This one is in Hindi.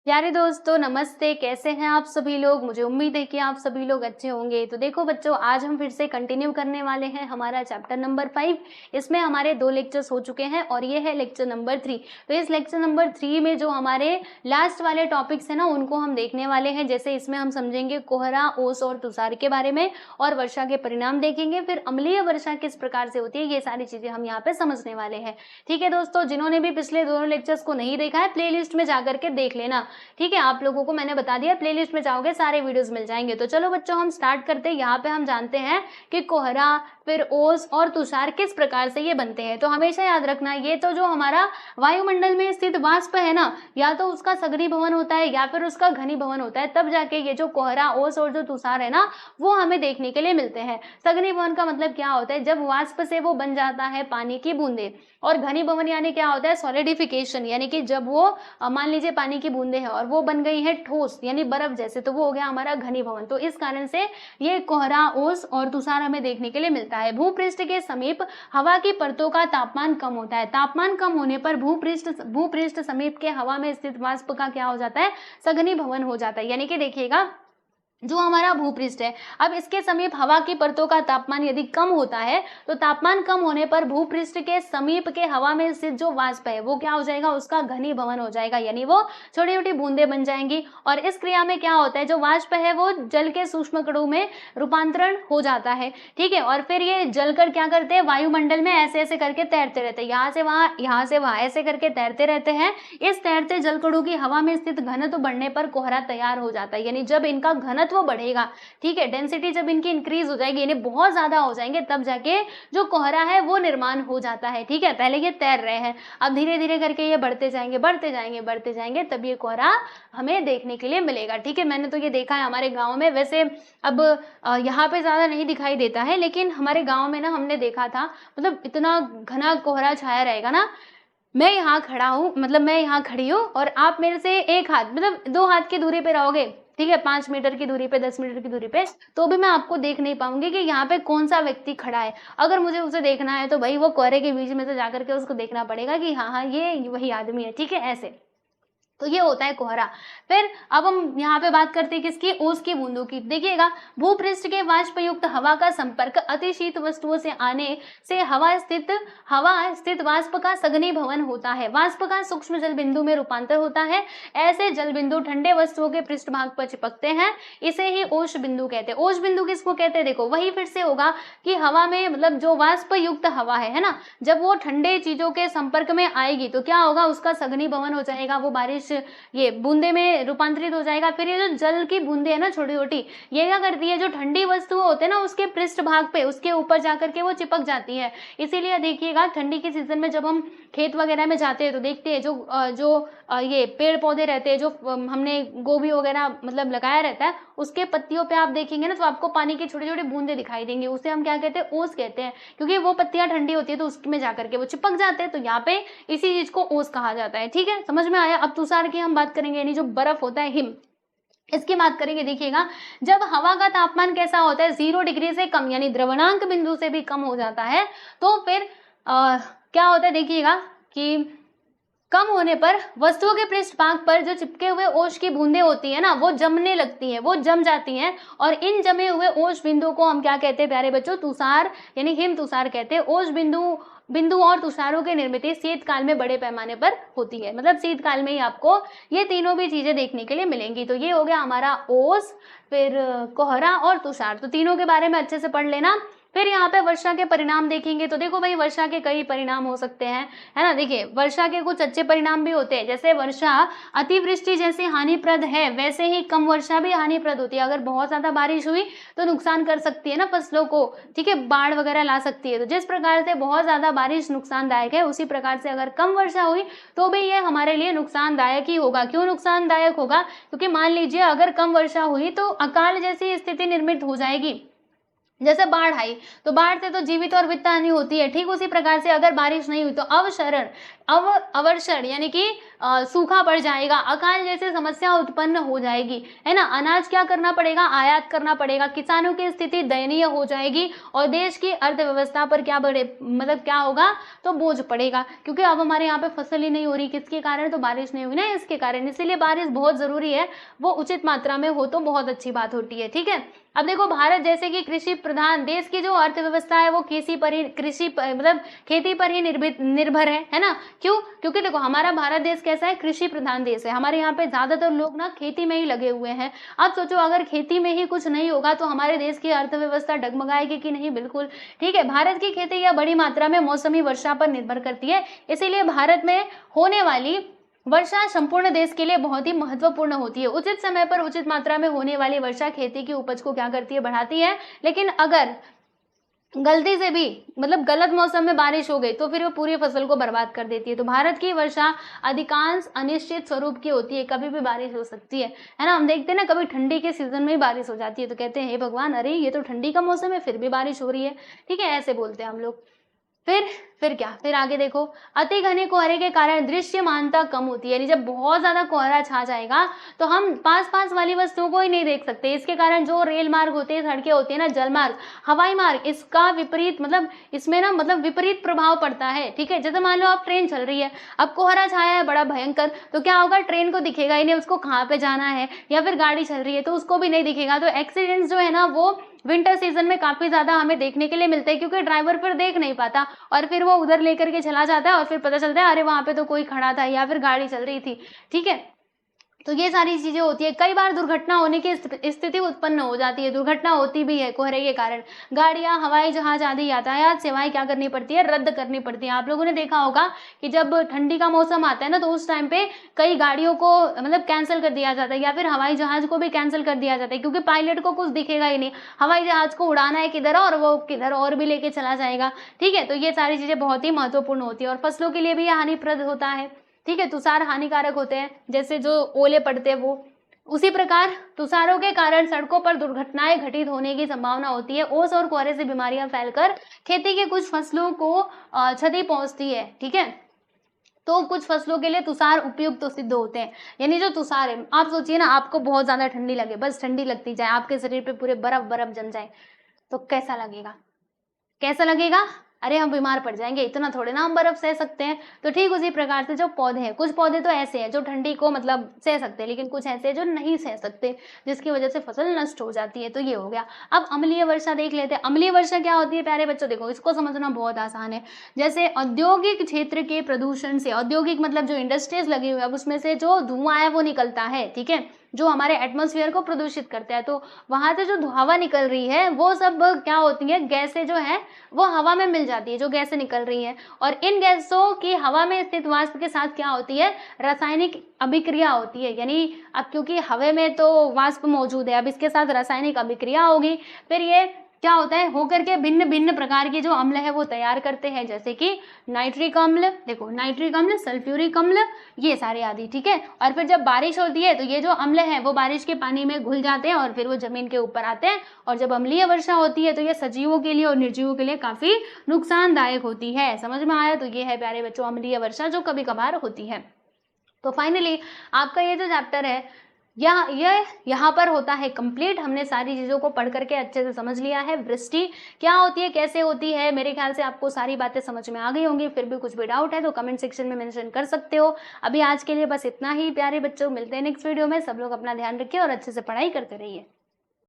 प्यारे दोस्तों नमस्ते। कैसे हैं आप सभी लोग। मुझे उम्मीद है कि आप सभी लोग अच्छे होंगे। तो देखो बच्चों, आज हम फिर से कंटिन्यू करने वाले हैं हमारा चैप्टर नंबर 5। इसमें हमारे 2 लेक्चर्स हो चुके हैं और ये है लेक्चर नंबर 3। तो इस लेक्चर नंबर 3 में जो हमारे लास्ट वाले टॉपिक्स हैं ना, उनको हम देखने वाले हैं। जैसे इसमें हम समझेंगे कोहरा, ओस और तुषार के बारे में और वर्षा के परिणाम देखेंगे। फिर अम्लीय वर्षा किस प्रकार से होती है, ये सारी चीजें हम यहाँ पे समझने वाले हैं। ठीक है दोस्तों, जिन्होंने भी पिछले दोनों लेक्चर्स को नहीं देखा है, प्ले लिस्ट में जाकर के देख लेना। ठीक है, आप लोगों को मैंने बता दिया, प्लेलिस्ट में जाओगे सारे वीडियोस मिल जाएंगे। तो चलो बच्चों, हम स्टार्ट करते हैं। यहाँ पे हम जानते हैं कि कोहरा, फिर ओस और तुषार किस प्रकार से ये बनते हैं। तो हमेशा याद रखना, ये तो जो हमारा वायुमंडल में स्थित वाष्प है ना, या तो उसका सघनीभवन होता है या फिर उसका घनीभवन होता है, तब जाके ये जो कोहरा, ओस और जो तुषार है ना, वो हमें देखने के लिए मिलते हैं। सघनीभवन का मतलब क्या होता है, जब वाष्प से वो बन जाता है पानी की बूंदे। और घनीभवन यानी क्या होता है, सॉलिडिफिकेशन, यानी कि जब वो मान लीजिए पानी की बूंदे हैं और वो बन गई है ठोस यानी बर्फ जैसे, तो वो हो गया हमारा घनीभवन। तो इस कारण से ये कोहरा, ओस और तुषार हमें देखने के लिए मिलता है। भूपृष्ठ के समीप हवा की परतों का तापमान कम होता है। तापमान कम होने पर भूपृष्ठ समीप के हवा में स्थित वाष्प का क्या हो जाता है, सघनीभवन हो जाता है। यानी कि देखिएगा, जो हमारा भूपृष्ठ है, अब इसके समीप हवा की परतों का तापमान यदि कम होता है, तो तापमान कम होने पर भूपृष्ठ के समीप के हवा में स्थित जो वाष्प है वो क्या हो जाएगा, उसका घनीभवन हो जाएगा, यानी वो छोटी छोटी बूंदें बन जाएंगी। और इस क्रिया में क्या होता है, जो वाष्प है वो जल के सूक्ष्म कणों में रूपांतरण हो जाता है। ठीक है, और फिर ये जलकर क्या करते हैं, वायुमंडल में ऐसे ऐसे करके तैरते रहते हैं, यहाँ से वहां ऐसे करके तैरते रहते हैं। इस तैरते जलकणों की हवा में स्थित घनत्व बढ़ने पर कोहरा तैयार हो जाता है। यानी जब इनका घनत्व वो बढ़ेगा, ठीक है, डेंसिटी जब इनकी इंक्रीज हो जाएगी, यानी बहुत ज्यादा हो जाएंगे, तब जाके जो कोहरा है वो निर्माण हो जाता है। ठीक है, पहले ये तैर रहे हैं, अब धीरे धीरे करके ये बढ़ते जाएंगे बढ़ते जाएंगे बढ़ते जाएंगे, तब ये कोहरा हमें देखने के लिए मिलेगा। ठीक है, मैंने तो ये देखा है हमारे गाँव में। वैसे अब यहाँ पे ज्यादा नहीं दिखाई देता है, लेकिन हमारे गाँव में ना हमने देखा था, मतलब इतना घना कोहरा छाया रहेगा ना। मैं यहाँ खड़ा हूँ, मतलब मैं यहाँ खड़ी हूँ और आप मेरे से एक हाथ, मतलब 2 हाथ की दूरी पे रहोगे, ठीक है, 5 मीटर की दूरी पे, 10 मीटर की दूरी पे, तो भी मैं आपको देख नहीं पाऊंगी कि यहाँ पे कौन सा व्यक्ति खड़ा है। अगर मुझे उसे देखना है तो भाई वो कोहरे के बीच में से जाकर के उसको देखना पड़ेगा कि हाँ हाँ ये वही आदमी है। ठीक है, ऐसे तो ये होता है कोहरा। फिर अब हम यहाँ पे बात करते हैं किसकी, ओस की बूंदों की। देखिएगा, भूपृष्ठ के वाष्पयुक्त हवा का संपर्क अति शीत वस्तुओं से आने से हवा स्थित वाष्प का सघनीभवन होता है। वाष्प का सूक्ष्म जल बिंदु में रूपांतर होता है। ऐसे जल बिंदु ठंडे वस्तुओं के पृष्ठभाग पर चिपकते हैं, इसे ही ओश बिंदु कहते हैं। ओश बिंदु किसको कहते हैं, देखो वही फिर से होगा कि हवा में, मतलब जो वाष्प युक्त हवा है ना, जब वो ठंडे चीजों के संपर्क में आएगी तो क्या होगा, उसका सघनीभवन हो जाएगा, वो बारिश ये बूंदे में रूपांतरित हो जाएगा। फिर ये जो जल की बूंदे है ना छोटी छोटी, ये क्या करती है, जो ठंडी वस्तु होते हैं ना उसके पृष्ठ भाग पे, उसके ऊपर जाकर के वो चिपक जाती है। इसीलिए देखिएगा, ठंडी के सीजन में जब हम खेत वगैरह में जाते हैं तो देखते हैं जो ये पेड़ पौधे रहते हैं, जो हमने गोभी वगैरह मतलब लगाया रहता है, उसके पत्तियों पे आप देखेंगे ना तो आपको पानी की छोटी छोटी बूंदे दिखाई देंगी। उसे हम क्या कहते हैं, ओस कहते हैं, क्योंकि वो पत्तियां ठंडी होती है तो उसमें जाकर के वो चिपक जाते हैं। तो यहाँ पे इसी चीज को ओस कहा जाता है। ठीक है, समझ में आया। अब तुषार की हम बात करेंगे, यानी जो बर्फ होता है, हिम, इसकी बात करेंगे। देखिएगा, जब हवा का तापमान कैसा होता है, 0 डिग्री से कम, यानी द्रवणांक बिंदु से भी कम हो जाता है, तो फिर क्या होता है, देखिएगा कि कम होने पर वस्तुओं के पृष्ठभाग पर जो चिपके हुए ओश की बूंदें होती है ना, वो जमने लगती हैं, वो जम जाती हैं। और इन जमे हुए ओश बिंदु को हम क्या कहते हैं प्यारे बच्चों, तुषार, यानी हिम तुषार कहते हैं। ओश बिंदु और तुषारों की निर्मित शीतकाल में बड़े पैमाने पर होती है, मतलब शीतकाल में ही आपको ये तीनों भी चीजें देखने के लिए मिलेंगी। तो ये हो गया हमारा ओस, फिर कोहरा और तुषार। तो तीनों के बारे में अच्छे से पढ़ लेना। फिर यहाँ पे वर्षा के परिणाम देखेंगे। तो देखो भाई, वर्षा के कई परिणाम हो सकते हैं, है ना। देखिए, वर्षा के कुछ अच्छे परिणाम भी होते हैं, जैसे वर्षा अतिवृष्टि जैसे हानिप्रद है, वैसे ही कम वर्षा भी हानिप्रद होती है। अगर बहुत ज्यादा बारिश हुई तो नुकसान कर सकती है ना फसलों को, ठीक है, बाढ़ वगैरह ला सकती है। तो जिस प्रकार से बहुत ज्यादा बारिश नुकसानदायक है, उसी प्रकार से अगर कम वर्षा हुई तो भी ये हमारे लिए नुकसानदायक ही होगा। क्यों नुकसानदायक होगा, क्योंकि मान लीजिए अगर कम वर्षा हुई तो अकाल जैसी स्थिति निर्मित हो जाएगी। जैसे बाढ़ आई तो बाढ़ से तो जीवित और वित्त हानि होती है, ठीक उसी प्रकार से अगर बारिश नहीं हुई तो अवशरण, अवर्षण यानी कि सूखा पड़ जाएगा, अकाल जैसे समस्या उत्पन्न हो जाएगी, है ना। अनाज क्या करना पड़ेगा, आयात करना पड़ेगा, किसानों की स्थिति दयनीय हो जाएगी और देश की अर्थव्यवस्था पर क्या बढ़े, मतलब क्या होगा, तो बोझ पड़ेगा, क्योंकि अब हमारे यहाँ पे फसल ही नहीं हो रही, किसके कारण, तो बारिश नहीं हुई ना, इसके कारण। इसीलिए बारिश बहुत जरूरी है, वो उचित मात्रा में हो तो बहुत अच्छी बात होती है, ठीक है। अब देखो, भारत जैसे कि कृषि प्रधान देश की जो अर्थव्यवस्था है वो मतलब खेती पर ही निर्भर है ना। क्यों, क्योंकि देखो हमारा भारत देश कैसा है, कृषि प्रधान देश है, हमारे यहाँ पे ज्यादातर लोग ना खेती में ही लगे हुए हैं। अब सोचो, अगर खेती में ही कुछ नहीं होगा तो हमारे देश की अर्थव्यवस्था डगमगाएगी कि नहीं, बिल्कुल, ठीक है। भारत की खेती यह बड़ी मात्रा में मौसमी वर्षा पर निर्भर करती है, इसीलिए भारत में होने वाली वर्षा संपूर्ण देश के लिए बहुत ही महत्वपूर्ण होती है। उचित समय पर उचित मात्रा में होने वाली वर्षा खेती की उपज को क्या करती है, बढ़ाती है। लेकिन अगर गलती से भी, मतलब गलत मौसम में बारिश हो गई तो फिर वो पूरी फसल को बर्बाद कर देती है। तो भारत की वर्षा अधिकांश अनिश्चित स्वरूप की होती है, कभी भी बारिश हो सकती है ना। हम देखते हैं ना, कभी ठंडी के सीजन में ही बारिश हो जाती है तो कहते हैं हे भगवान, अरे ये तो ठंडी का मौसम है फिर भी बारिश हो रही है, ठीक है, ऐसे बोलते हैं हम लोग। फिर क्या, फिर आगे देखो, अति घने कोहरे के कारण दृश्यमानता कम होती है, यानी जब बहुत ज्यादा कोहरा छा जाएगा तो हम पास पास वाली वस्तुओं को ही नहीं देख सकते। इसके कारण जो रेल मार्ग होते हैं, सड़कें होती है ना, जल मार्ग, हवाई मार्ग, इसका विपरीत, मतलब इसमें ना, मतलब विपरीत प्रभाव पड़ता है, ठीक है। जैसे मान लो आप ट्रेन चल रही है, अब कोहरा छाया है बड़ा भयंकर, तो क्या होगा, ट्रेन को दिखेगा ही नहीं उसको कहाँ पे जाना है, या फिर गाड़ी चल रही है तो उसको भी नहीं दिखेगा। तो एक्सीडेंट्स जो है ना वो विंटर सीजन में काफी ज्यादा हमें देखने के लिए मिलते हैं, क्योंकि ड्राइवर फिर देख नहीं पाता और फिर वो उधर लेकर के चला जाता है और फिर पता चलता है अरे वहां पे तो कोई खड़ा था या फिर गाड़ी चल रही थी, ठीक है। तो ये सारी चीजें होती है। कई बार दुर्घटना होने की स्थिति उत्पन्न हो जाती है, दुर्घटना होती भी है कोहरे के कारण। गाड़ियां, हवाई जहाज आदि यातायात सेवाएं क्या करनी पड़ती है, रद्द करनी पड़ती है। आप लोगों ने देखा होगा कि जब ठंडी का मौसम आता है ना तो उस टाइम पे कई गाड़ियों को मतलब कैंसिल कर दिया जाता है, या फिर हवाई जहाज को भी कैंसिल कर दिया जाता है, क्योंकि पायलट को कुछ दिखेगा ही नहीं, हवाई जहाज को उड़ाना है किधर और वो किधर और भी लेके चला जाएगा, ठीक है। तो ये सारी चीजें बहुत ही महत्वपूर्ण होती है और फसलों के लिए भी यह हानिप्रद होता है, ठीक है। तुषार हानिकारक होते हैं, जैसे जो ओले पड़ते हैं वो। उसी प्रकार तुषारों के कारण सड़कों पर दुर्घटनाएं घटित होने की संभावना होती है। ओस और कोहरे से बीमारियां फैलकर खेती के कुछ फसलों को क्षति पहुंचती है, ठीक है। तो कुछ फसलों के लिए तुषार उपयुक्त तो सिद्ध होते हैं, यानी जो तुषार है, आप सोचिए ना, आपको बहुत ज्यादा ठंडी लगे, बस ठंडी लगती जाए, आपके शरीर पे पूरे बर्फ बर्फ जम जाए, तो कैसा लगेगा, कैसा लगेगा, अरे हम बीमार पड़ जाएंगे, इतना थोड़े ना हम बर्फ सह सकते हैं। तो ठीक उसी प्रकार से जो पौधे हैं, कुछ पौधे तो ऐसे हैं जो ठंडी को मतलब सह सकते हैं, लेकिन कुछ ऐसे हैं जो नहीं सह सकते, जिसकी वजह से फसल नष्ट हो जाती है। तो ये हो गया। अब अम्लीय वर्षा देख लेते हैं। अम्लीय वर्षा क्या होती है प्यारे बच्चों, देखो इसको समझना बहुत आसान है। जैसे औद्योगिक क्षेत्र के प्रदूषण से, औद्योगिक मतलब जो इंडस्ट्रीज लगी हुई है उसमें से जो धुआं है वो निकलता है, ठीक है, जो हमारे एटमॉस्फेयर को प्रदूषित करता है। तो वहां से जो हवा निकल रही है वो सब क्या होती है, गैसें जो है वो हवा में मिल जाती है, जो गैसें निकल रही हैं, और इन गैसों की हवा में स्थित वाष्प के साथ क्या होती है, रासायनिक अभिक्रिया होती है। यानी अब क्योंकि हवा में तो वाष्प मौजूद है, अब इसके साथ रासायनिक अभिक्रिया होगी, फिर ये क्या होता है, होकर के भिन्न भिन्न प्रकार के जो अम्ल है वो तैयार करते हैं, जैसे कि नाइट्रिक अम्ल, देखो नाइट्रिक अम्ल, सल्फ्यूरिक अम्ल, ये सारे आदि, ठीक है। और फिर जब बारिश होती है तो ये जो अम्ल है वो बारिश के पानी में घुल जाते हैं और फिर वो जमीन के ऊपर आते हैं। और जब अम्लीय वर्षा होती है तो ये सजीवों के लिए और निर्जीवों के लिए काफी नुकसानदायक होती है। समझ में आया? तो ये है प्यारे बच्चों अम्लीय वर्षा, जो कभी कभार होती है। तो फाइनली आपका ये जो चैप्टर है यहाँ पर होता है कंप्लीट। हमने सारी चीज़ों को पढ़ करके अच्छे से समझ लिया है। वृष्टि क्या होती है, कैसे होती है, मेरे ख्याल से आपको सारी बातें समझ में आ गई होंगी। फिर भी कुछ भी डाउट है तो कमेंट सेक्शन में मेंशन कर सकते हो। अभी आज के लिए बस इतना ही प्यारे बच्चों, मिलते हैं नेक्स्ट वीडियो में। सब लोग अपना ध्यान रखिए और अच्छे से पढ़ाई करते रहिए।